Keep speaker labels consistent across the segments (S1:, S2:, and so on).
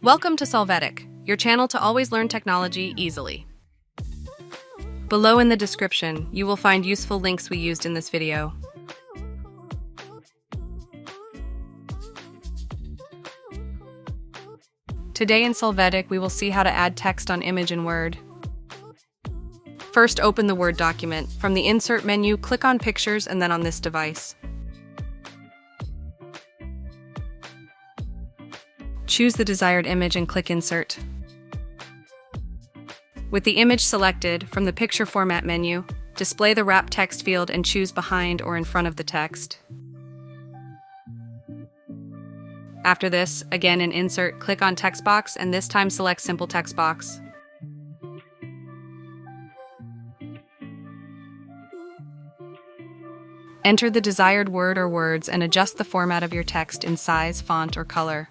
S1: Welcome to Solvetic, your channel to always learn technology easily. Below in the description, you will find useful links we used in this video. Today in Solvetic, we will see how to add text on image in Word. First, open the Word document. From the Insert menu, click on Pictures and then on this device. Choose the desired image and click Insert. With the image selected, from the Picture Format menu, display the wrap text field and choose behind or in front of the text. After this, again in Insert, click on Text Box and this time select Simple Text Box. Enter the desired word or words and adjust the format of your text in size, font, or color.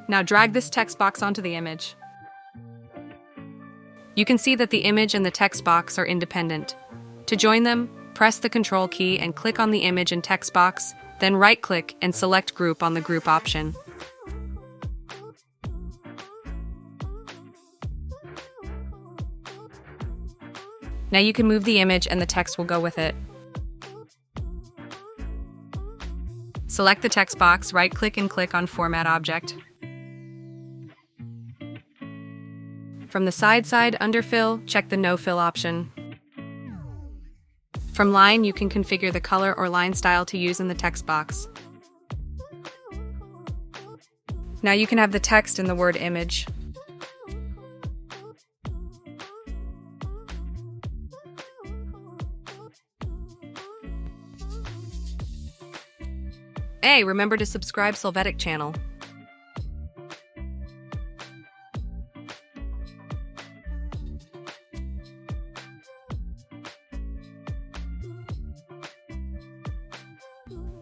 S1: Now drag this text box onto the image. You can see that the image and the text box are independent. To join them, press the Control key and click on the image and text box, then right-click and select Group on the Group option. Now you can move the image and the text will go with it. Select the text box, right-click and click on Format Object. From the side underfill, check the No Fill option. From line, you can configure the color or line style to use in the text box. Now you can have the text in the word image. Hey, remember to subscribe Solvetic channel.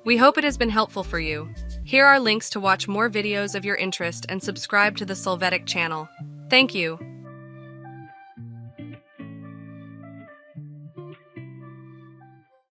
S1: We hope it has been helpful for you. Here are links to watch more videos of your interest and subscribe to the Solvetic channel. Thank you.